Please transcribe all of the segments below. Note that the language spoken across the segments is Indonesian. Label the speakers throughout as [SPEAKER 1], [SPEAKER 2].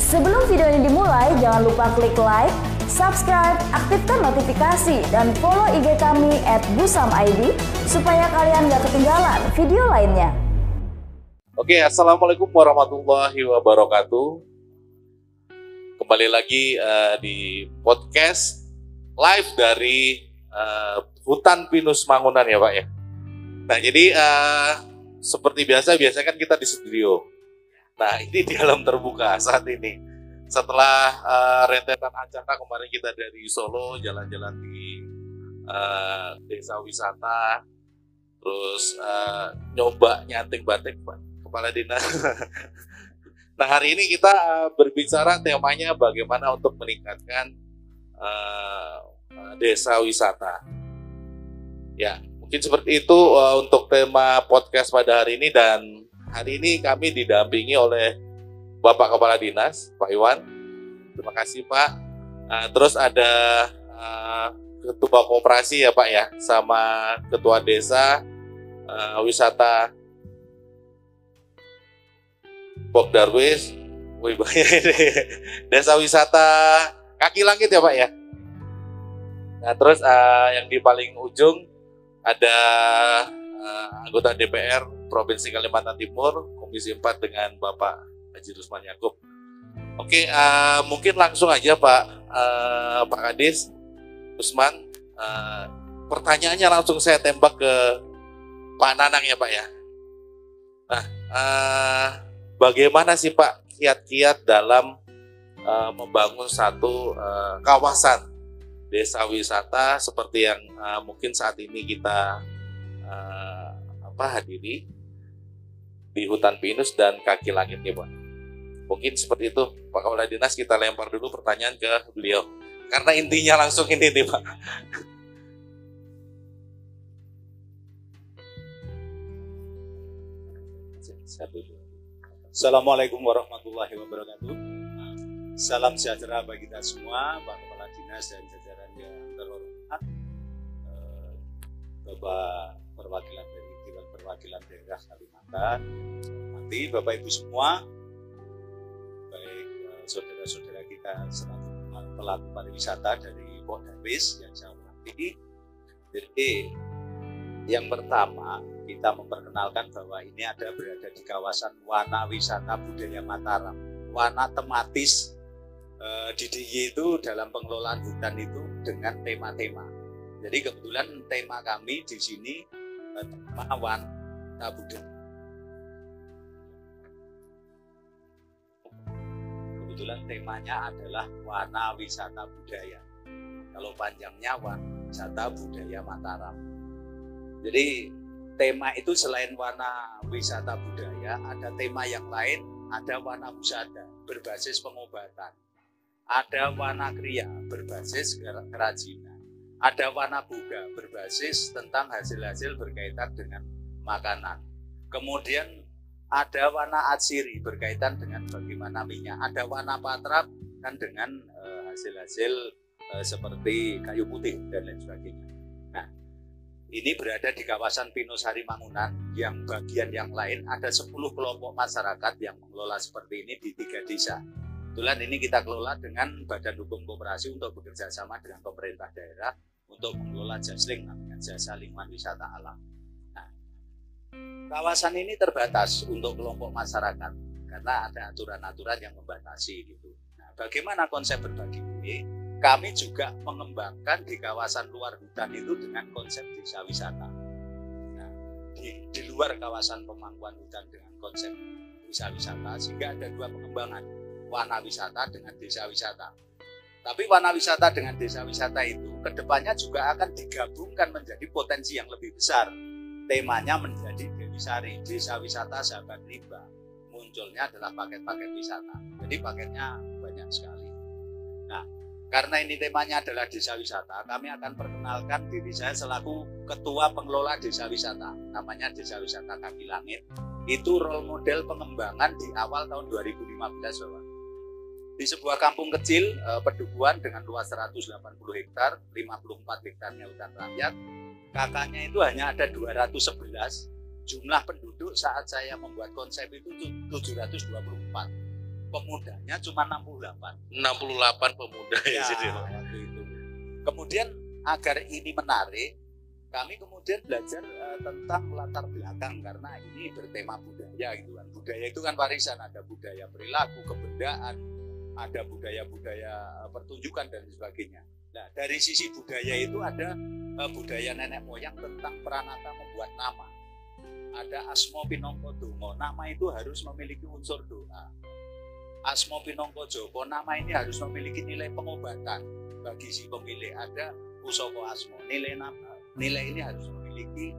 [SPEAKER 1] Sebelum video ini dimulai, jangan lupa klik like, subscribe, aktifkan notifikasi, dan follow IG kami @busamid supaya kalian gak ketinggalan video lainnya.
[SPEAKER 2] Oke, assalamualaikum warahmatullahi wabarakatuh. Kembali lagi di podcast live dari Hutan Pinus Mangunan ya Pak ya. Nah jadi seperti biasa kan kita di studio. Nah ini di alam terbuka saat ini. Setelah rentetan acara kemarin kita dari Solo jalan-jalan di desa wisata, terus nyoba nyanting batik Pak Kepala Dinas. Nah hari ini kita berbicara temanya bagaimana untuk meningkatkan desa wisata. Ya mungkin seperti itu untuk tema podcast pada hari ini, dan hari ini kami didampingi oleh Bapak Kepala Dinas, Pak Iwan. Terima kasih Pak. Terus ada Ketua Koperasi ya Pak ya, sama Ketua Desa Wisata Bok Darwis. Wih banyak ini. Desa Wisata Kaki Langit ya Pak ya. Nah terus yang di paling ujung ada anggota DPR Provinsi Kalimantan Timur, Komisi 4 dengan Bapak Haji Rusman Yakub. Oke, mungkin langsung aja Pak Kadis Rusman. Pertanyaannya langsung saya tembak ke Pak Nanang ya Pak ya. Nah, bagaimana sih Pak kiat-kiat dalam membangun satu kawasan desa wisata seperti yang mungkin saat ini kita hadiri di Hutan Pinus dan Kaki Langit ya Pak. Mungkin seperti itu Pak Kepala Dinas, kita lempar dulu pertanyaan ke beliau karena intinya langsung ini nih Pak.
[SPEAKER 3] Assalamualaikum warahmatullahi wabarakatuh. Salam sejahtera bagi kita semua, Pak Kepala Dinas dan jajaran yang terhormat, Bapak perwakilan dari Dewan Perwakilan Daerah Kalimantan, nanti Bapak Ibu semua, baik saudara-saudara kita selaku pelaku pariwisata dari Bok Darwis yang saya hormati. Jadi yang pertama kita memperkenalkan bahwa ini berada di kawasan Wana Wisata Budaya Mataram. Wana tematis di DIY itu dalam pengelolaan hutan itu dengan tema-tema. Jadi kebetulan tema kami di sini tema Wana Budaya. Kebetulan temanya adalah Wana Wisata Budaya. Kalau panjangnya Wana Wisata Budaya Mataram. Jadi tema itu selain Wana Wisata Budaya, ada tema yang lain, ada Wana Pusada berbasis pengobatan, ada Wana Kriya berbasis kerajinan, ada Wana Boga berbasis tentang hasil-hasil berkaitan dengan makanan. Kemudian ada Wana Atsiri berkaitan dengan bagaimana minyak, ada Wana Patra kan dengan hasil-hasil seperti kayu putih dan lain sebagainya. Nah, ini berada di kawasan Pinusari Mangunan, yang bagian yang lain ada 10 kelompok masyarakat yang mengelola seperti ini di 3 desa. Kebetulan ini kita kelola dengan Badan Hukum Koperasi untuk bekerja sama dengan pemerintah daerah untuk mengelola JASLING, namanya Jasa Lingkungan Wisata Alam. Nah, kawasan ini terbatas untuk kelompok masyarakat karena ada aturan-aturan yang membatasi gitu. Nah, bagaimana konsep berbagi ini? Kami juga mengembangkan di kawasan luar hutan itu dengan konsep desa wisata. Nah, di luar kawasan pemangkuan hutan dengan konsep desa wisata, sehingga ada 2 pengembangan, Wana Wisata dengan desa wisata. Tapi Wana Wisata dengan desa wisata itu kedepannya juga akan digabungkan menjadi potensi yang lebih besar. Temanya menjadi Dewi Sari, Desa Wisata Sahabat Rimba. Munculnya adalah paket-paket wisata. Jadi paketnya banyak sekali. Nah, karena ini temanya adalah desa wisata, kami akan perkenalkan diri saya selaku Ketua Pengelola Desa Wisata. Namanya Desa Wisata Kaki Langit. Itu role model pengembangan di awal tahun 2015, Bapak. Di sebuah kampung kecil, Pedukuhan dengan luas 180 hektar, 54 hektarnya hutan rakyat. Kakaknya itu hanya ada 211. Jumlah penduduk saat saya membuat konsep itu 724. pemudanya cuma 68.
[SPEAKER 2] 68 pemuda ya,
[SPEAKER 3] Ya,
[SPEAKER 2] jadi.
[SPEAKER 3] waktu itu. Kemudian agar ini menarik, kami kemudian belajar tentang latar belakang karena ini bertema budaya gitu kan. Budaya itu kan warisan, ada budaya perilaku, kebendaan, ada budaya-budaya pertunjukan dan sebagainya. Nah, dari sisi budaya itu ada budaya nenek moyang tentang Pranata membuat nama. Ada Asmo Pinongko Dongo, nama itu harus memiliki unsur doa. Asmo Pinongko Joko, nama ini harus memiliki nilai pengobatan bagi si pemilik. Ada Pusoko Asmo, nilai ini harus memiliki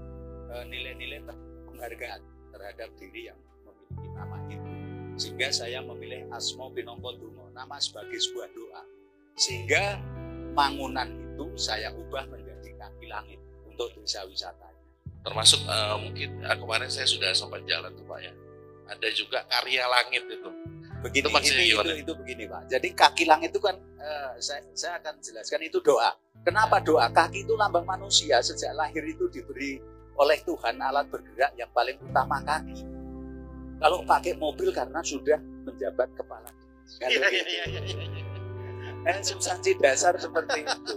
[SPEAKER 3] nilai-nilai penghargaan terhadap diri yang memiliki nama itu. Sehingga saya memilih Asmo Pinongko Dongo, nama sebagai sebuah doa. Sehingga bangunan itu saya ubah menjadi kaki langit untuk desa wisatanya.
[SPEAKER 2] Termasuk mungkin kemarin saya sudah sempat jalan tuh Pak ya. Ada juga karya langit itu.
[SPEAKER 3] Begini,
[SPEAKER 2] Itu maksudnya gimana?
[SPEAKER 3] itu begini Pak. Jadi kaki langit itu kan saya akan jelaskan itu doa. Kenapa doa? Kaki itu lambang manusia. Sejak lahir itu diberi oleh Tuhan alat bergerak yang paling utama kaki. Kalau pakai mobil karena sudah menjabat kepala. Substansi dasar seperti itu.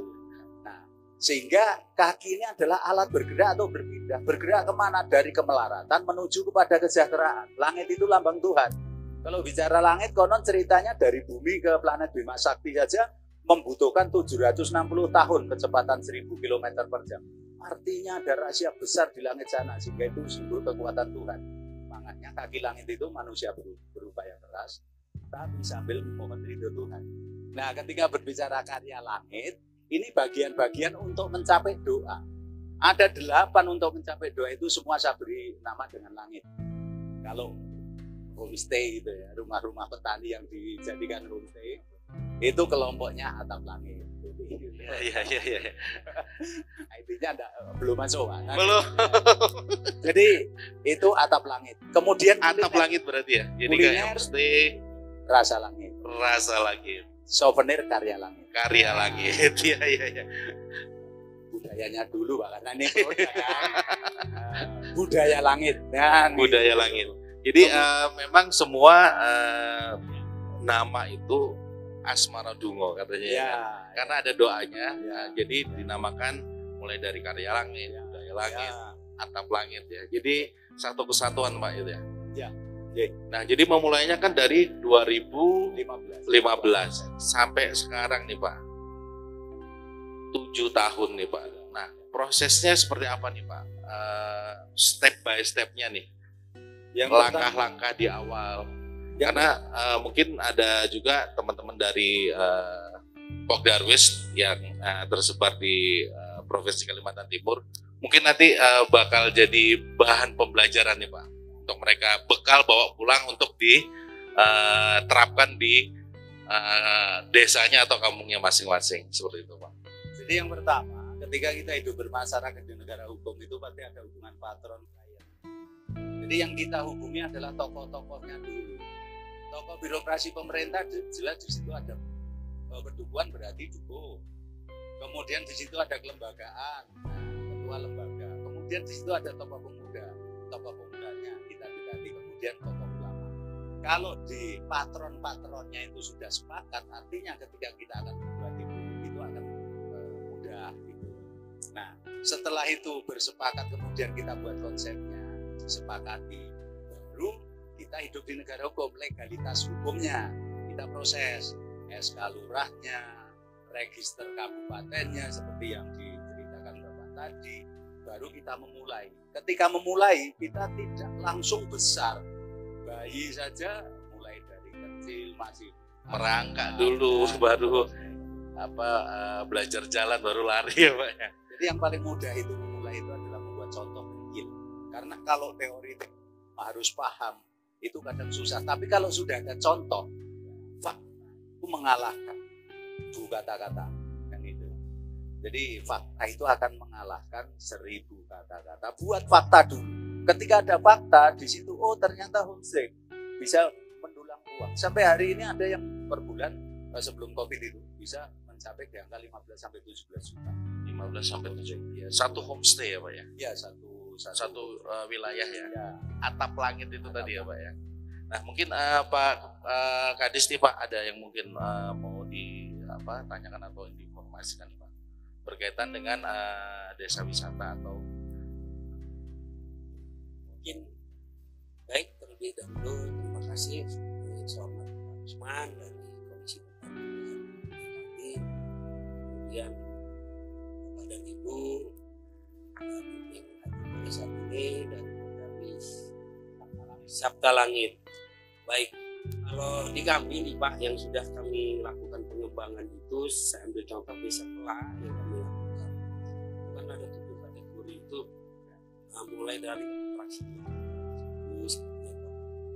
[SPEAKER 3] Nah, sehingga kaki ini adalah alat bergerak atau berpindah. Bergerak kemana? Dari kemelaratan menuju kepada kesejahteraan. Langit itu lambang Tuhan. Kalau bicara langit, konon ceritanya dari bumi ke planet Bima Sakti saja membutuhkan 760 tahun kecepatan 1000 km per jam. Artinya ada rahasia besar di langit sana, sehingga itu simbol kekuatan Tuhan. Makanya kaki langit itu manusia berupaya keras, tapi sambil memohon ridho Tuhan. Nah, ketika berbicara karya langit, ini bagian-bagian untuk mencapai doa. Ada 8 untuk mencapai doa itu semua saya beri nama dengan langit. Kalau homestay itu ya, rumah-rumah petani yang dijadikan homestay, itu kelompoknya atap langit.
[SPEAKER 2] Iya.
[SPEAKER 3] Intinya belum masuk. Kan?
[SPEAKER 2] Belum.
[SPEAKER 3] Jadi itu atap langit. Kemudian
[SPEAKER 2] Atap langit berarti ya. Jadi kayak homestay,
[SPEAKER 3] rasa langit.
[SPEAKER 2] rasa langit,
[SPEAKER 3] Souvenir karya langit.
[SPEAKER 2] karya langit. Iya.
[SPEAKER 3] Budayanya dulu Pak, karena ini produk kan. Budaya langit. Dan
[SPEAKER 2] Budaya langit. Jadi memang semua nama itu Asmara Dungo katanya ya. Karena ada doanya, jadi dinamakan mulai dari karya langit, budaya langit, atap langit ya. Jadi satu kesatuan Pak itu ya.
[SPEAKER 3] Ya.
[SPEAKER 2] Nah, jadi memulainya kan dari 2015
[SPEAKER 3] 15.
[SPEAKER 2] sampai sekarang nih Pak. 7 tahun nih Pak. Nah, prosesnya seperti apa nih Pak? Step by stepnya nih.
[SPEAKER 3] Yang
[SPEAKER 2] Langkah-langkah di awal. Karena mungkin ada juga teman-teman dari Pok Darwis yang tersebar di Provinsi Kalimantan Timur. Mungkin nanti bakal jadi bahan pembelajaran nih Pak. Untuk mereka bekal bawa pulang untuk diterapkan di desanya atau kampungnya masing-masing. Seperti itu Pak.
[SPEAKER 3] Jadi yang pertama, ketika kita hidup bermasyarakat di negara hukum itu pasti ada hubungan patron klien. Jadi yang kita hubungi adalah tokoh-tokohnya dulu. Tokoh birokrasi pemerintah jelas di situ ada kedukuhan berarti dukuh. Kemudian di situ ada kelembagaan, ketua lembaga. Kemudian di situ ada tokoh pemuda. Tokoh pemudanya kita dekati, kemudian tokoh ulama. Kalau di patron-patronnya itu sudah sepakat, artinya ketika kita akan membuat itu akan mudah. Gitu. Nah, setelah itu bersepakat, kemudian kita buat konsepnya, disepakati, baru kita hidup di negara hukum, legalitas hukumnya kita proses, SK lurahnya, register kabupatennya seperti yang diceritakan Bapak tadi, baru kita memulai. Ketika memulai, kita tidak langsung besar, bayi saja mulai dari kecil masih
[SPEAKER 2] Merangkak dulu, baru belajar jalan, baru lari ya Pak.
[SPEAKER 3] Jadi yang paling mudah itu memulai itu adalah membuat contoh kecil. Karena kalau teori harus paham, itu kadang susah. Tapi kalau sudah ada contoh, itu mengalahkan bu kata-kata kan itu. Jadi fakta itu akan mengalahkan 1000 kata-kata. Buat fakta dulu. Ketika ada fakta di situ, oh ternyata homestay bisa mendulang uang. Sampai hari ini ada yang per bulan sebelum Covid itu bisa mencapai di angka 15 sampai 17 juta.
[SPEAKER 2] 15 sampai 17. Ya, satu homestay ya Pak ya.
[SPEAKER 3] Ya, satu
[SPEAKER 2] Wilayah ya.
[SPEAKER 3] Ya.
[SPEAKER 2] Atap langit itu tadi ya Pak ya. Nah mungkin Pak Kadis nih Pak, ada yang mungkin mau tanyakan atau diinformasikan Pak berkaitan dengan desa wisata atau
[SPEAKER 4] mungkin. Baik, terlebih dahulu terima kasih Selamat Pak Usman dari Komisi Kami, kemudian Bapak dan Ibu yang hadir pada saat ini, dan kami Sabta Langit. Baik, kalau di kami nih Pak yang sudah kami lakukan pengembangan itu, saya ambil contoh desa Kelah yang kami lakukan. Itu kan ada 7 kategori itu, mulai dari atraksi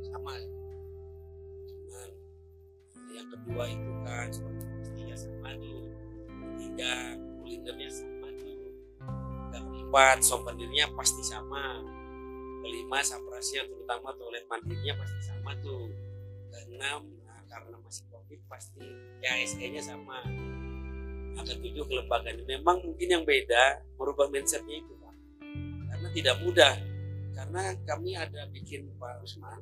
[SPEAKER 4] sama ya. Cuman yang kedua itu kan seperti pastinya sama tuh, ketiga kulinernya sama tuh, keempat souvenirnya pasti sama, kelima saprasnya terutama toilet mandinya pasti sama tuh, keenam karena masih covid pasti KSE nya sama, ada 7 kelembagaan. Memang mungkin yang beda merubah mindsetnya itu Pak, karena tidak mudah. Karena kami ada bikin Pak Usman,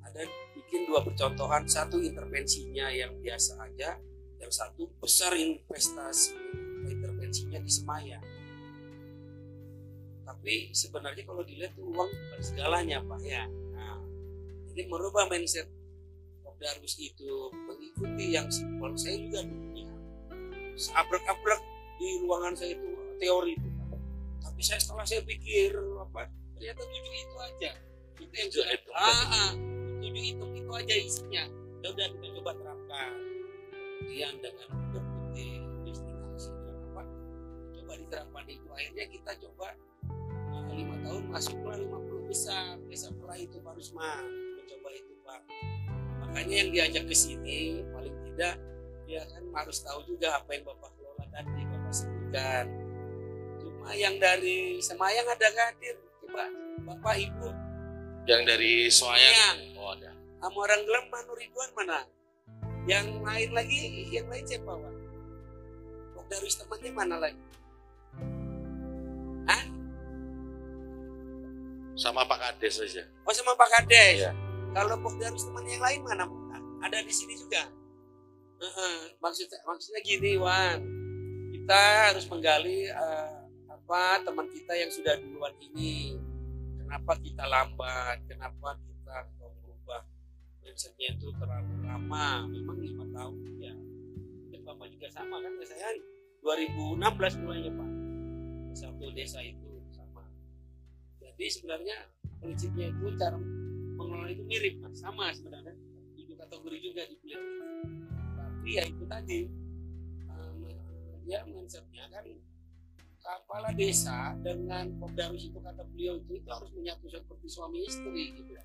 [SPEAKER 4] ada bikin 2 percontohan, satu intervensinya yang biasa aja, yang satu besar investasi intervensinya di Semayang. Tapi sebenarnya kalau dilihat tuh uang bukan segalanya Pak ya. Nah, jadi merubah mindset Darus itu mengikuti yang simpel. Saya juga punya abrak-abrak di ruangan saya itu teori itu. Tapi setelah saya pikir ternyata 7 itu aja. Itu yang sudah itu. 7 itu aja isinya. Udah kita coba terapkan. Kemudian dengan berbagai destinasi coba diterapkan itu. Akhirnya kita coba 5 tahun masuklah 50 besar desa Kelah itu Pak Usman. Mencoba itu Pak. Makanya yang diajak ke sini paling tidak dia kan harus tahu juga apa yang Bapak kelola tadi, Bapak sebutkan. Cuma yang dari Semayang ada hadir. Coba Bapak Ibu
[SPEAKER 2] yang dari Semayang. Oh ada.
[SPEAKER 4] Sama orang Gelem Ridwan mana? Yang lain lagi, yang lain siapa Pak? Darus temannya mana lagi? Hah?
[SPEAKER 2] Sama Pak Kades saja.
[SPEAKER 4] Oh sama Pak Kades.
[SPEAKER 2] Iya.
[SPEAKER 4] Kalau Darus temannya yang lain mana? Ada di sini juga. Maksudnya gini Wan, kita harus menggali teman kita yang sudah duluan ini. Kenapa kita lambat? Kenapa kita merubah mindsetnya itu terlalu lama? Memang 5 tahun ya. Mungkin Bapak juga sama kan? Saya 2016 mulainya Pak. Satu desa itu sama. Jadi sebenarnya prinsipnya itu cara mengelola itu mirip Pak. Sama sebenarnya. Itu kategori juga di beliau. Tapi ya itu tadi. Ya mindsetnya kan kepala desa dengan Darus itu kata beliau itu harus menyatu seperti suami istri gitu.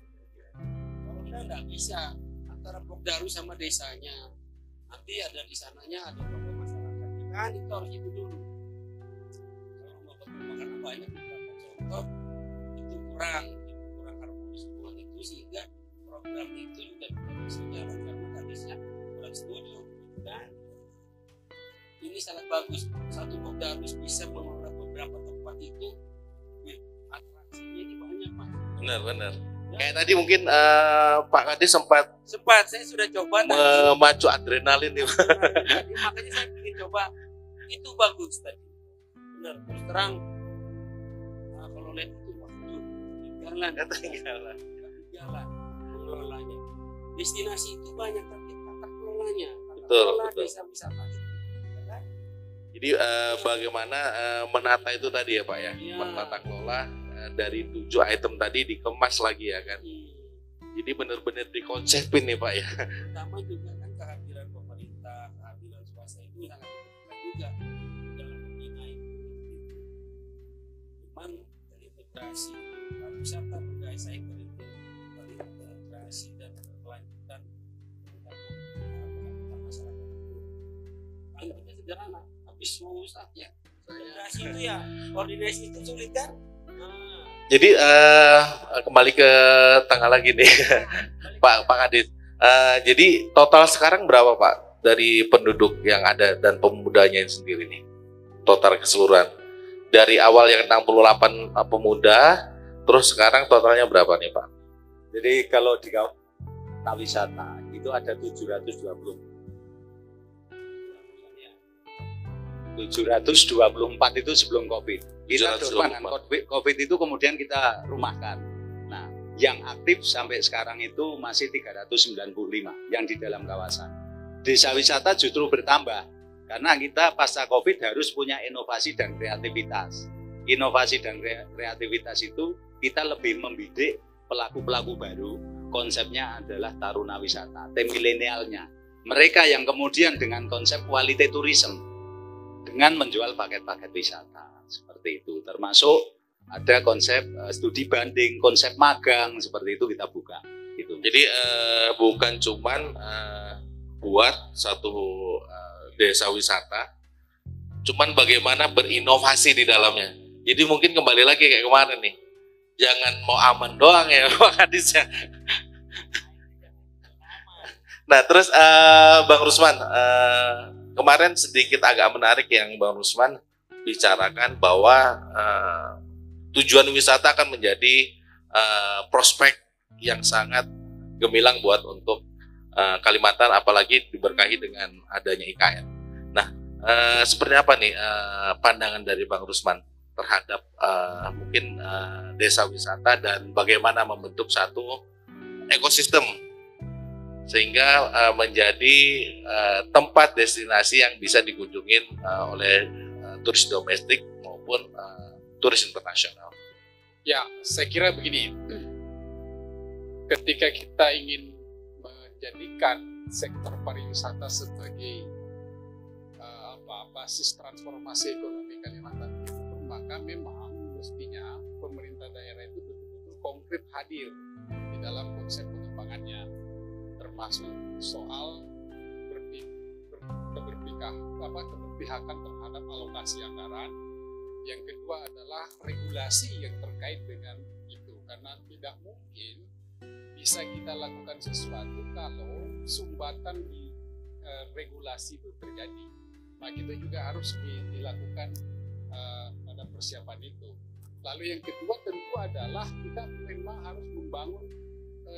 [SPEAKER 4] Kalau tidak bisa antara Darus sama desanya, nanti ada di sananya ada tokoh masyarakatnya kan itu harus itu dulu. Kalau mau karena banyak beberapa contoh itu kurang harmonis hubungan itu, sehingga program itu juga tidak bisa jalan karena hadisnya kurang setuju kan. Ini sangat bagus. Satu Darus bisa mengelola beberapa tempat itu, atraksinya ini banyak Pak.
[SPEAKER 2] Benar. Ya. Kayak tadi mungkin Pak Kadis sempat
[SPEAKER 4] saya sudah coba
[SPEAKER 2] memacu adrenalin nih.
[SPEAKER 4] Makanya saya ingin coba, itu bagus tadi. Benar, terus terang kalau lihat itu waktu tinggalan mengelolanya. Destinasi itu banyak tapi tata kelolanya.
[SPEAKER 2] Betul.
[SPEAKER 4] Desa wisata itu.
[SPEAKER 2] Jadi bagaimana menata itu tadi ya Pak ya,
[SPEAKER 4] Ya.
[SPEAKER 2] menata kelola dari 7 item tadi dikemas lagi ya kan. Jadi benar-benar dikonsepin nih Pak ya.
[SPEAKER 4] Pertama juga kan kehadiran pemerintah, kehadiran swasta itu sangat diperlukan juga dalam membina itu. Cuman dari integrasi pariwisata bergaya sektor itu, dari integrasi dan berkelanjutan dengan masyarakat itu, paling sederhana. Tapi susah ya. Koordinasi itu ya, koordinasi itu sulit kan?
[SPEAKER 2] Jadi kembali ke tengah lagi nih Pak Kadis. Jadi total sekarang berapa Pak dari penduduk yang ada dan pemudanya sendiri nih? Total keseluruhan. Dari awal yang 68 pemuda, terus sekarang totalnya berapa nih Pak?
[SPEAKER 5] Jadi kalau
[SPEAKER 3] wisata itu ada 724 itu sebelum COVID. Kita dengan COVID itu kemudian kita rumahkan. Nah, yang aktif sampai sekarang itu masih 395 yang di dalam kawasan. Desa wisata justru bertambah karena kita pasca COVID harus punya inovasi dan kreativitas. Inovasi dan kreativitas itu kita lebih membidik pelaku-pelaku baru. Konsepnya adalah taruna wisata, tim milenialnya. Mereka yang kemudian dengan konsep quality tourism, dengan menjual paket-paket wisata seperti itu, termasuk ada konsep studi banding, konsep magang seperti itu kita buka. Gitu.
[SPEAKER 2] Jadi bukan cuman buat satu desa wisata, cuman bagaimana berinovasi di dalamnya. Jadi mungkin kembali lagi kayak kemarin nih, jangan mau aman doang ya Pak Kadis ya. Nah terus Bang Rusman, kemarin sedikit agak menarik yang Bang Rusman bicarakan bahwa tujuan wisata akan menjadi prospek yang sangat gemilang buat untuk Kalimantan, apalagi diberkahi dengan adanya IKN. Nah, seperti apa nih pandangan dari Bang Rusman terhadap mungkin desa wisata dan bagaimana membentuk satu ekosistem sehingga menjadi tempat destinasi yang bisa dikunjungin oleh turis domestik maupun turis internasional.
[SPEAKER 5] Ya, saya kira begini, ketika kita ingin menjadikan sektor pariwisata sebagai basis transformasi ekonomi Kalimantan Timur, maka memang mestinya pemerintah daerah itu betul-betul konkret hadir di dalam konsep pengembangannya, termasuk soal keberpihakan terhadap alokasi anggaran. Yang kedua adalah regulasi yang terkait dengan itu, karena tidak mungkin bisa kita lakukan sesuatu kalau sumbatan di regulasi itu terjadi. Maka itu juga harus dilakukan pada persiapan itu. Lalu yang kedua tentu adalah kita memang harus membangun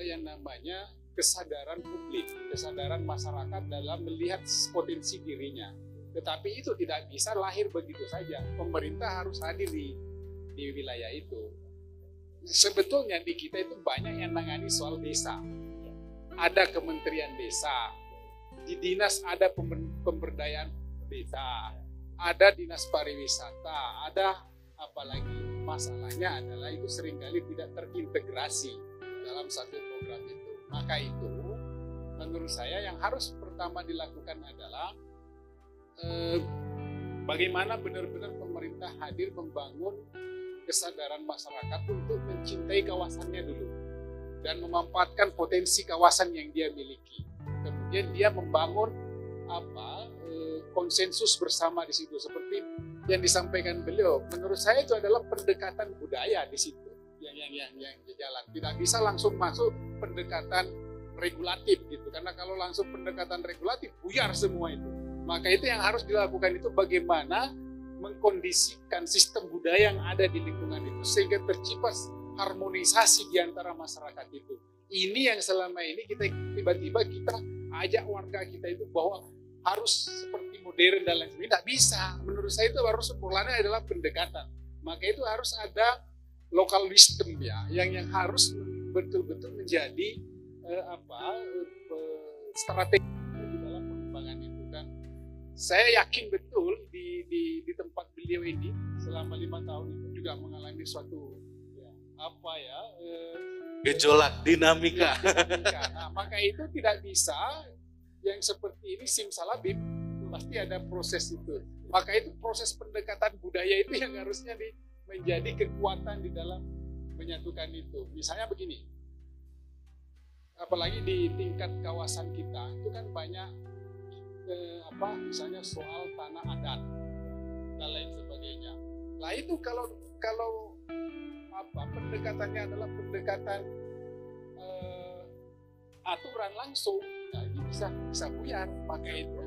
[SPEAKER 5] yang namanya kesadaran publik, kesadaran masyarakat dalam melihat potensi dirinya. Tetapi itu tidak bisa lahir begitu saja. Pemerintah harus hadir di wilayah itu. Sebetulnya di kita itu banyak yang menangani soal desa. Ada Kementerian Desa, di dinas ada pemberdayaan desa, ada dinas pariwisata, ada apalagi masalahnya adalah itu seringkali tidak terintegrasi dalam satu program itu. Maka itu menurut saya yang harus pertama dilakukan adalah bagaimana benar-benar pemerintah hadir membangun kesadaran masyarakat untuk mencintai kawasannya dulu dan memanfaatkan potensi kawasan yang dia miliki. Kemudian dia membangun konsensus bersama di situ seperti yang disampaikan beliau. Menurut saya itu adalah pendekatan budaya di situ yang jalan. Tidak bisa langsung masuk pendekatan regulatif gitu, karena kalau langsung pendekatan regulatif buyar semua itu. Maka itu yang harus dilakukan itu bagaimana mengkondisikan sistem budaya yang ada di lingkungan itu sehingga tercipta harmonisasi di antara masyarakat itu. Ini yang selama ini kita tiba-tiba kita ajak warga kita itu bahwa harus seperti modern dan lain sebagainya. Tidak bisa. Menurut saya itu harus mulanya adalah pendekatan. Maka itu harus ada local wisdom ya, yang harus betul-betul menjadi strategi di dalam pengembangan itu. Dan saya yakin betul di tempat beliau ini selama 5 tahun itu juga mengalami suatu
[SPEAKER 2] gejolak dinamika.
[SPEAKER 5] Nah, maka itu tidak bisa yang seperti ini simsalabim, pasti ada proses itu. Maka itu proses pendekatan budaya itu yang harusnya menjadi kekuatan di dalam menyatukan itu. Misalnya begini, apalagi di tingkat kawasan kita itu kan banyak misalnya soal tanah adat dan lain sebagainya. Nah itu kalau pendekatannya adalah pendekatan aturan langsung, nah ini bisa buyar. Maka itu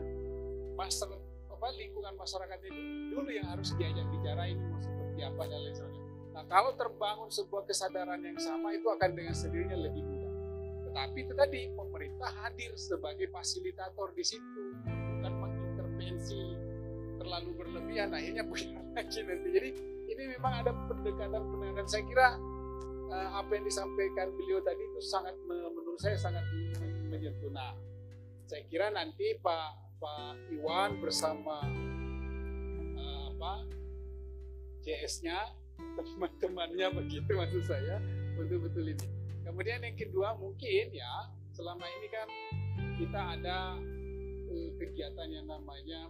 [SPEAKER 5] lingkungan masyarakat itu dulu yang harus diajak bicara ini mau seperti apa dan lain sebagainya. Nah kalau terbangun sebuah kesadaran yang sama itu akan dengan sendirinya lebih mudah. Tetapi itu tadi pemerintah hadir sebagai fasilitator di situ, bukan mengintervensi terlalu berlebihan, akhirnya punya lagi nanti. Jadi ini memang ada pendekatan dan saya kira apa yang disampaikan beliau tadi itu sangat, menurut saya sangat menyentuh. Nah, saya kira nanti Pak Iwan bersama CS-nya, teman-temannya begitu maksud saya, betul-betul ini. Kemudian yang kedua mungkin ya, selama ini kan kita ada kegiatan yang namanya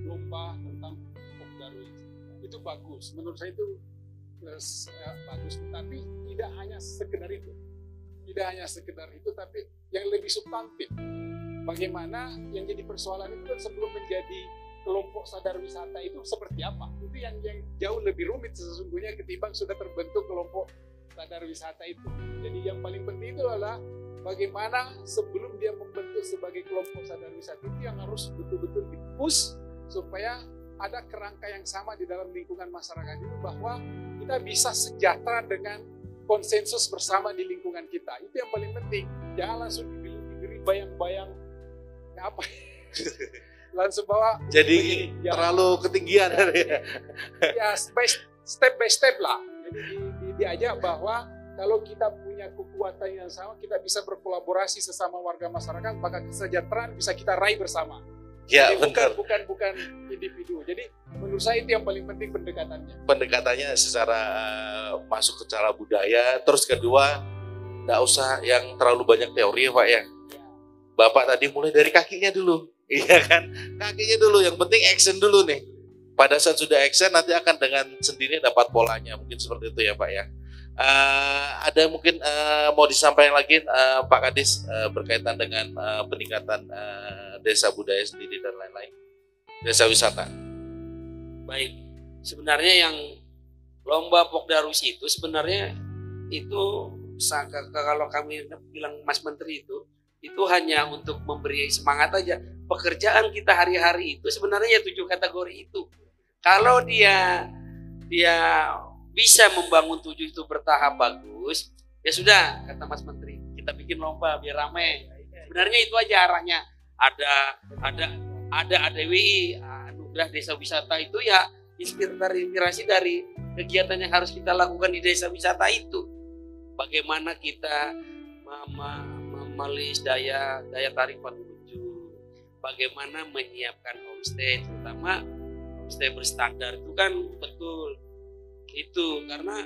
[SPEAKER 5] lomba tentang Pokdarwis. Itu bagus, menurut saya itu bagus, tapi tidak hanya sekedar itu. Tidak hanya sekedar itu, tapi yang lebih substantif. Bagaimana yang jadi persoalan itu kan sebelum menjadi kelompok sadar wisata itu seperti apa? Itu yang jauh lebih rumit sesungguhnya ketimbang sudah terbentuk kelompok sadar wisata itu. Jadi yang paling penting itu adalah bagaimana sebelum dia membentuk sebagai kelompok sadar wisata itu yang harus betul-betul di-push supaya ada kerangka yang sama di dalam lingkungan masyarakat itu, bahwa kita bisa sejahtera dengan konsensus bersama di lingkungan kita. Itu yang paling penting. Jangan langsung diberi bayang-bayang apa langsung bawa
[SPEAKER 2] Jadi
[SPEAKER 5] ya,
[SPEAKER 2] terlalu ketinggian
[SPEAKER 5] ya step by step lah. Jadi diajak bahwa kalau kita punya kekuatan yang sama, kita bisa berkolaborasi sesama warga masyarakat, maka kesejahteraan bisa kita raih bersama.
[SPEAKER 2] Ya,
[SPEAKER 5] jadi
[SPEAKER 2] benar.
[SPEAKER 5] bukan individu. Jadi menurut saya itu yang paling penting
[SPEAKER 2] Pendekatannya secara masuk ke cara budaya. Terus kedua, nggak usah yang terlalu banyak teori ya Pak ya. Bapak tadi mulai dari kakinya dulu. Iya kan? Kakinya dulu, yang penting action dulu nih. Pada saat sudah action nanti akan dengan sendirinya dapat polanya. Mungkin seperti itu ya Pak ya. Ada mungkin mau disampaikan lagi Pak Kadis berkaitan dengan peningkatan desa budaya sendiri dan lain-lain, desa wisata.
[SPEAKER 4] Baik, sebenarnya yang lomba Pokdarwis itu sebenarnya itu kalau kami bilang Mas Menteri itu hanya untuk memberi semangat aja. Pekerjaan kita hari-hari itu sebenarnya 7 kategori itu. Kalau dia bisa membangun 7 itu bertahap bagus, ya sudah kata Mas Menteri, kita bikin lomba biar ramai. Sebenarnya itu aja arahnya. Ada ADWI, anugerah desa wisata itu ya inspirasi dari kegiatan yang harus kita lakukan di desa wisata itu. Bagaimana kita memelis daya tarik pengunjung, bagaimana menyiapkan homestay, terutama homestay berstandar itu kan betul itu karena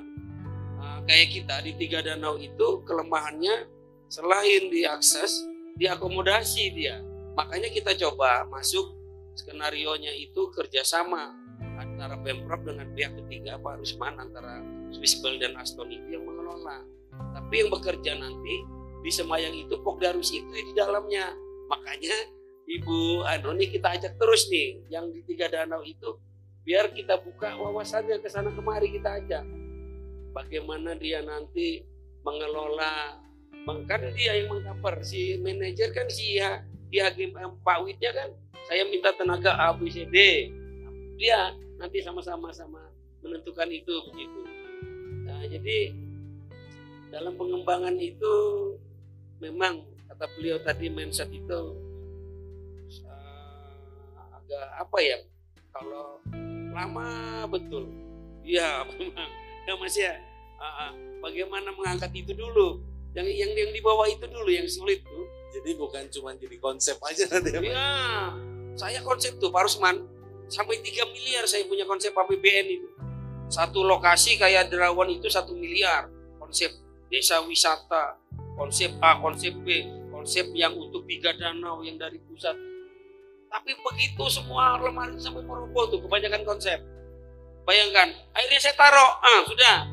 [SPEAKER 4] kayak kita di Tiga Danau itu kelemahannya selain diakses, diakomodasi dia. Makanya kita coba masuk skenarionya itu kerjasama antara Pemprov dengan pihak ketiga Pak Rusman, antara Swissbel dan Aston itu yang mengelola. Tapi yang bekerja nanti di Semayang itu Pokdarwis itu di dalamnya. Makanya Ibu Andoni kita ajak terus nih yang di Tiga Danau itu biar kita buka wawasannya ke sana kemari, kita ajak. Bagaimana dia nanti mengelola, kan dia yang mengcover, si manajer kan si Hakim Pak Widnya kan saya minta tenaga A, B, C, D. Dia nanti sama-sama menentukan itu begitu. Nah, jadi dalam pengembangan itu memang kata beliau tadi mindset itu agak apa ya, kalau lama betul. Ya memang ya Mas ya. Bagaimana mengangkat itu dulu, yang di bawah itu dulu yang sulit tuh.
[SPEAKER 2] Jadi bukan cuma jadi konsep aja nanti.
[SPEAKER 4] Ya, saya konsep tuh Pak Rusman sampai 3 miliar saya punya konsep APBN itu. Satu lokasi kayak Derawan itu 1 miliar. Konsep desa wisata, konsep A, konsep B, konsep yang untuk Tiga Danau yang dari pusat. Tapi begitu semua lemari sampai meroboh tuh kebanyakan konsep. Bayangkan, akhirnya saya taruh, sudah.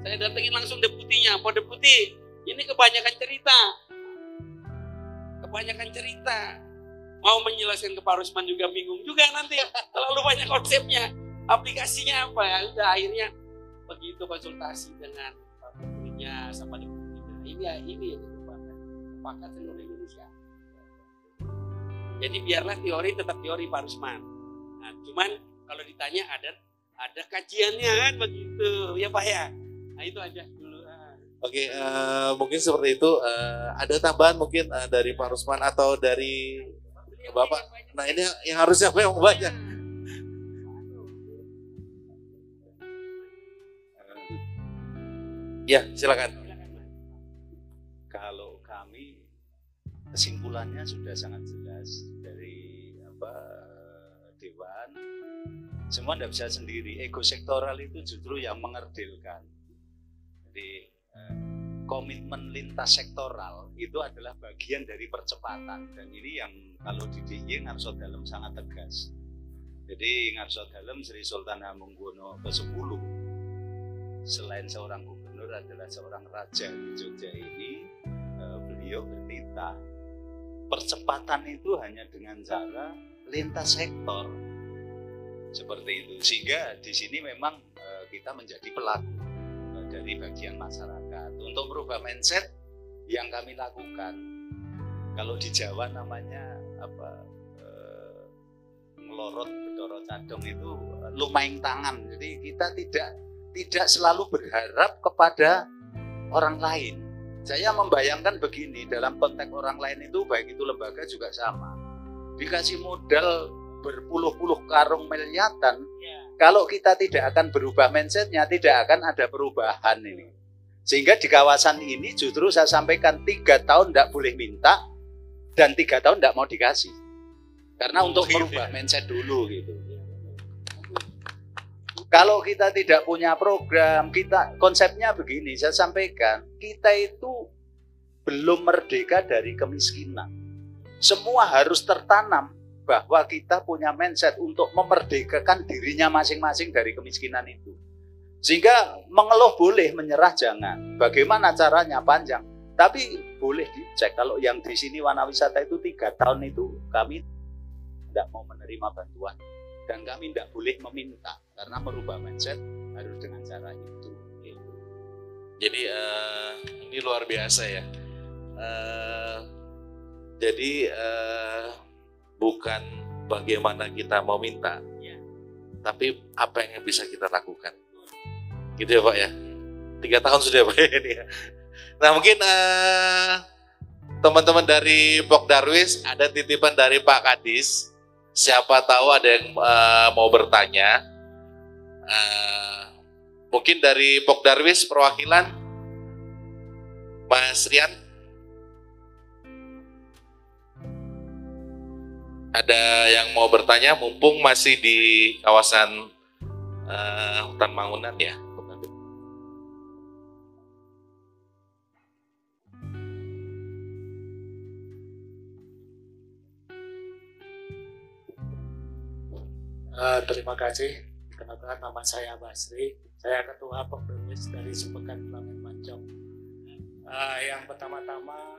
[SPEAKER 4] Saya datengin langsung deputinya, Pak Deputi, ini kebanyakan cerita. Mau menjelaskan ke Pak Rusman juga bingung juga nanti, terlalu banyak konsepnya, aplikasinya apa ya. Udah akhirnya begitu konsultasi dengan Pak Menterinya sama deputinya. Ini yang dikembangkan, sepakat seluruh Indonesia. Jadi biarlah teori tetap teori Pak Rusman. Nah, cuman kalau ditanya ada kajiannya kan begitu, ya Pak ya. Nah itu aja dulu.
[SPEAKER 2] Oke, mungkin seperti itu. Ada tambahan mungkin dari Pak Rusman atau dari Bapak. Nah ini yang harusnya apa yang banyak. Ya, silakan.
[SPEAKER 3] Kalau kami kesimpulannya sudah sangat jelas dari Dewan. Semua tidak bisa sendiri. Ego sektoral itu justru yang mengerdilkan. Jadi komitmen lintas sektoral itu adalah bagian dari percepatan, dan ini yang kalau di DIY Ngarso Dalem sangat tegas. Jadi Ngarso Dalem Sri Sultan Hamengkubuwono ke-10 selain seorang gubernur adalah seorang raja di Jogja ini. Beliau bertitah percepatan itu hanya dengan cara lintas sektor seperti itu, sehingga di sini memang kita menjadi pelaku dari bagian masyarakat untuk merubah mindset yang kami lakukan. Kalau di Jawa namanya ngelorot bedoro cadong itu lumaing tangan. Jadi kita tidak selalu berharap kepada orang lain. Saya membayangkan begini, dalam konteks orang lain itu baik itu lembaga juga sama. Dikasih modal berpuluh-puluh karung miliaran, kalau kita tidak akan berubah mindsetnya, tidak akan ada perubahan ini. Sehingga di kawasan ini justru saya sampaikan 3 tahun tidak boleh minta dan 3 tahun tidak mau dikasih. Karena untuk merubah mindset dulu gitu. Kalau kita tidak punya program, konsepnya begini, saya sampaikan, kita itu belum merdeka dari kemiskinan. Semua harus tertanam bahwa kita punya mindset untuk memerdekakan dirinya masing-masing dari kemiskinan itu. Sehingga mengeluh boleh, menyerah jangan. Bagaimana caranya panjang, tapi boleh dicek. Kalau yang di sini Wana Wisata itu 3 tahun itu kami tidak mau menerima bantuan. Dan kami tidak boleh meminta, karena merubah mindset harus dengan cara itu.
[SPEAKER 2] Jadi ini luar biasa ya. Jadi bukan bagaimana kita mau minta, tapi apa yang bisa kita lakukan. Gitu ya Pak ya. 3 tahun sudah Pak ini ya. Nah mungkin teman-teman dari Pok Darwis ada titipan dari Pak Kadis. Siapa tahu ada yang mau bertanya. Mungkin dari Pok Darwis perwakilan Mas Rian. Ada yang mau bertanya mumpung masih di kawasan hutan Mangunan ya.
[SPEAKER 6] Terima kasih. Kenalkan nama saya Basri. Saya Ketua Pok Darwis dari Sepekan Klaten Mancong. Yang pertama-tama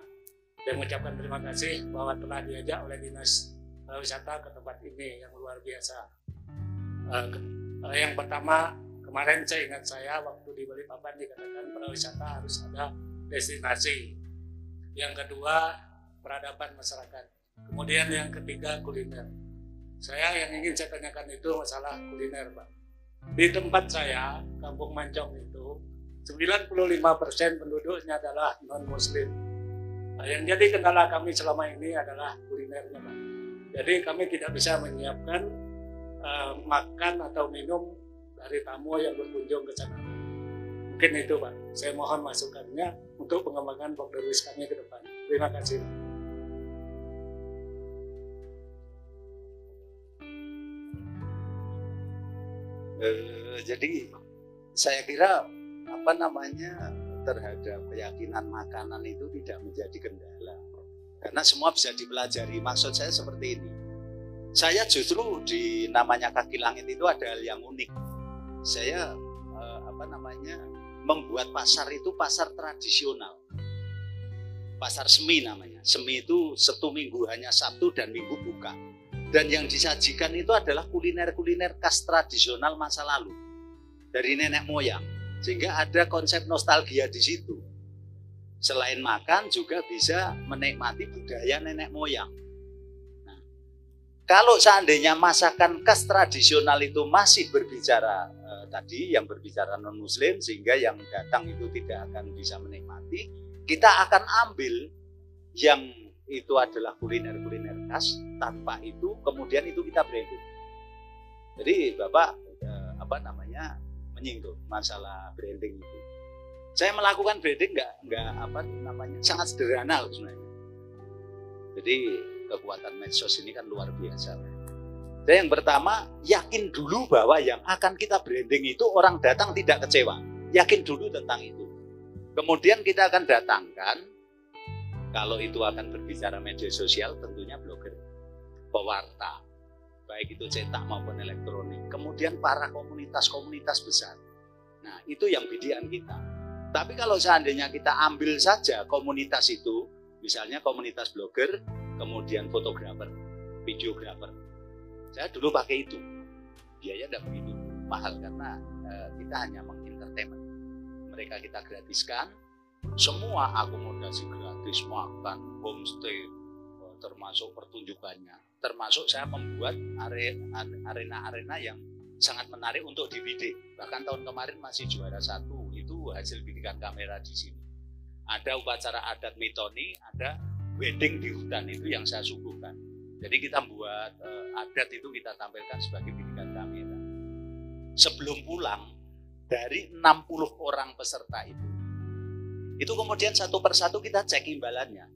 [SPEAKER 6] saya mengucapkan terima kasih bahwa telah diajak oleh Dinas Pariwisata ke tempat ini yang luar biasa. Yang pertama, kemarin saya ingat waktu di Balikpapan dikatakan pariwisata harus ada destinasi. Yang kedua, peradaban masyarakat. Kemudian yang ketiga, kuliner. Yang ingin saya tanyakan itu masalah kuliner, Pak. Di tempat saya, Kampung Mancong itu 95% penduduknya adalah non-muslim. Yang jadi kendala kami selama ini adalah kulinernya, Pak. Jadi kami tidak bisa menyiapkan makan atau minum dari tamu yang berkunjung ke sana. Mungkin itu, Pak. Saya mohon masukannya untuk pengembangan Pok Darwis kami ke depan. Terima kasih.
[SPEAKER 3] Jadi saya kira terhadap keyakinan makanan itu tidak menjadi kendala, karena semua bisa dipelajari. Maksud saya seperti ini, saya justru di namanya Kaki Langit itu ada hal yang unik. Saya membuat pasar itu pasar tradisional, pasar semi namanya. Semi itu 1 minggu hanya Sabtu dan Minggu buka. Dan yang disajikan itu adalah kuliner-kuliner khas tradisional masa lalu dari nenek moyang, sehingga ada konsep nostalgia di situ. Selain makan juga bisa menikmati budaya nenek moyang. Nah, kalau seandainya masakan khas tradisional itu masih berbicara tadi yang berbicara non muslim, sehingga yang datang itu tidak akan bisa menikmati. Kita akan ambil yang itu adalah kuliner-kuliner khas, tanpa itu kemudian itu kita branding. Jadi Bapak menyinggung masalah branding itu. Saya melakukan branding sangat sederhana sebenarnya. Jadi kekuatan medsos ini kan luar biasa. Dan yang pertama, yakin dulu bahwa yang akan kita branding itu orang datang tidak kecewa. Yakin dulu tentang itu. Kemudian kita akan datangkan, kalau itu akan berbicara media sosial, tentunya blogger, pewarta, baik itu cetak maupun elektronik. Kemudian para komunitas-komunitas besar. Nah, itu yang bidikan kita. Tapi kalau seandainya kita ambil saja komunitas itu, misalnya komunitas blogger, kemudian fotografer, videografer. Saya dulu pakai itu. Biaya tidak begitu mahal karena kita hanya mengentertainment. Mereka kita gratiskan, semua akomodasi gratis, makan, homestay, termasuk pertunjukannya. Termasuk saya membuat arena-arena yang sangat menarik untuk DVD. Bahkan tahun kemarin masih juara 1, itu hasil bidikan kamera di sini. Ada upacara adat Mitoni, ada wedding di hutan, itu yang saya suguhkan. Jadi kita buat adat itu kita tampilkan sebagai bidikan kamera. Sebelum pulang, dari 60 orang peserta itu kemudian satu persatu kita cek imbalannya.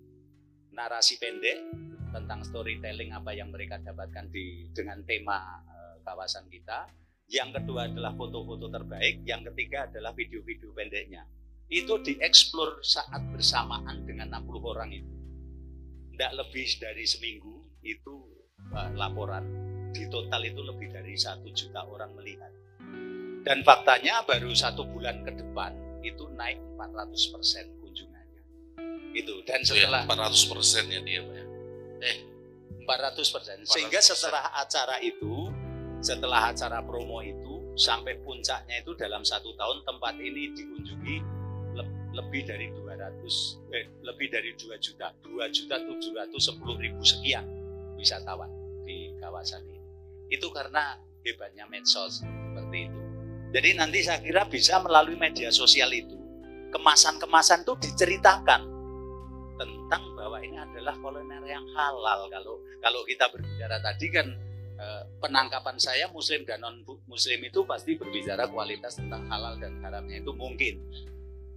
[SPEAKER 3] Narasi pendek tentang storytelling apa yang mereka dapatkan dengan tema kawasan kita. Yang kedua adalah foto-foto terbaik. Yang ketiga adalah video-video pendeknya. Itu dieksplor saat bersamaan dengan 60 orang itu. Tidak lebih dari seminggu itu laporan. Di total itu lebih dari 1 juta orang melihat. Dan faktanya baru 1 bulan ke depan itu naik 400% kunjungannya. Itu. Dan setelah
[SPEAKER 2] 400% ya dia, Pak.
[SPEAKER 3] 400%. Sehingga setelah acara promo itu sampai puncaknya itu dalam 1 tahun tempat ini dikunjungi lebih dari 2 juta 2.710.000 sekian wisatawan di kawasan ini. Itu karena hebatnya medsos seperti itu. Jadi nanti saya kira bisa melalui media sosial itu, kemasan-kemasan itu diceritakan tentang bahwa ini adalah kuliner yang halal. Kalau kita berbicara tadi kan penangkapan saya muslim dan non muslim itu pasti berbicara kualitas tentang halal dan haramnya itu mungkin.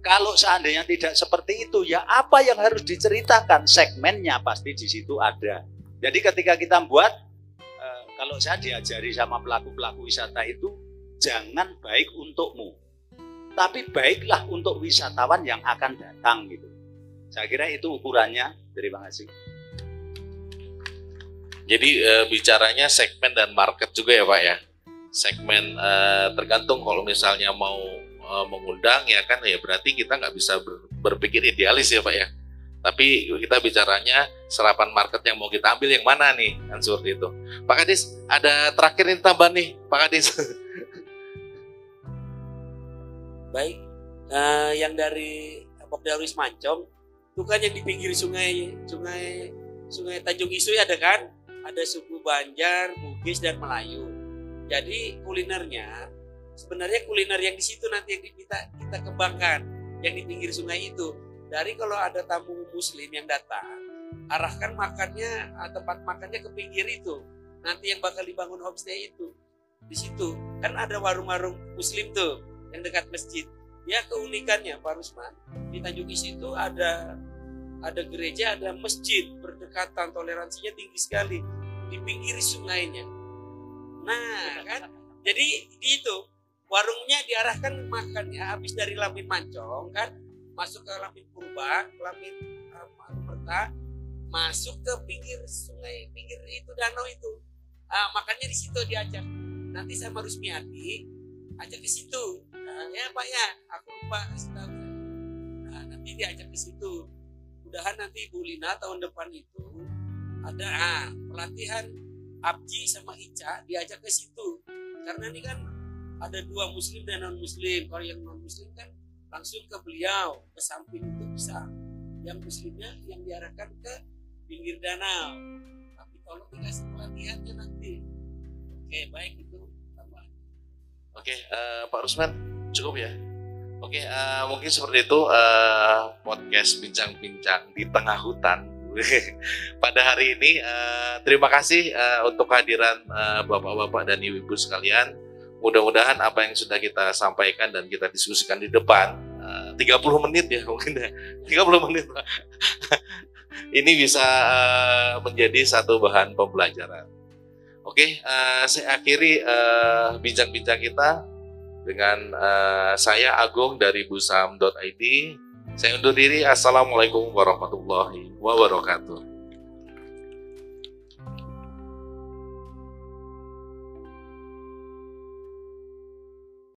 [SPEAKER 3] Kalau seandainya tidak seperti itu, ya apa yang harus diceritakan? Segmennya pasti di situ ada. Jadi ketika kita buat, kalau saya diajari sama pelaku-pelaku wisata itu, jangan baik untukmu, tapi baiklah untuk wisatawan yang akan datang gitu. Saya kira itu ukurannya. Terima kasih.
[SPEAKER 2] Jadi bicaranya segmen dan market juga ya Pak ya. Segmen tergantung kalau misalnya mau mengundang ya kan, ya berarti kita nggak bisa berpikir idealis ya Pak ya. Tapi kita bicaranya serapan market yang mau kita ambil yang mana nih, kan seperti itu. Pak Kadis, ada terakhir ini tambah nih Pak Kadis.
[SPEAKER 4] Baik, yang dari Darwis Mancong itu kan yang di pinggir sungai Tanjung Isui ada kan, ada suku Banjar, Bugis dan Melayu. Jadi kulinernya sebenarnya kuliner yang di situ nanti yang kita kembangkan, yang di pinggir sungai itu. Dari kalau ada tamu muslim yang datang, arahkan tempat makannya ke pinggir itu. Nanti yang bakal dibangun homestay itu di situ kan ada warung-warung muslim tuh yang dekat masjid. Ya keunikannya Pak Rusman, di Tanjung Isui itu ada gereja, ada masjid berdekatan, toleransinya tinggi sekali di pinggir sungainya. Nah kan, jadi itu warungnya diarahkan makannya habis dari Lamin Mancong kan, masuk ke Lamin Purba, Lamin Merta, masuk ke pinggir sungai, pinggir itu danau itu. Makannya di situ diajak. Nanti sama Rusmiati ajak ke situ. Ya Pak ya, aku lupa kasih tahu. Nanti diajak ke situ. Mudahan nanti Bu Lina tahun depan itu ada pelatihan Abji sama Ica diajak ke situ. Karena ini kan ada 2 muslim dan non muslim. Kalau yang non muslim kan langsung ke beliau, ke samping itu bisa. Yang muslimnya yang diarahkan ke pinggir danau. Tapi tolong dikasih pelatihannya nanti. Oke, baik itu.
[SPEAKER 2] Oke, Pak Rusman, cukup ya? Oke, mungkin seperti itu podcast bincang-bincang di tengah hutan. Pada hari ini, terima kasih untuk kehadiran Bapak-Bapak dan Ibu-Ibu sekalian. Mudah-mudahan apa yang sudah kita sampaikan dan kita diskusikan di depan, 30 menit ya mungkin ya, 30 menit. Ini bisa menjadi satu bahan pembelajaran. Oke, saya akhiri bincang-bincang kita dengan saya Agung dari busam.id. Saya undur diri. Assalamualaikum warahmatullahi wabarakatuh.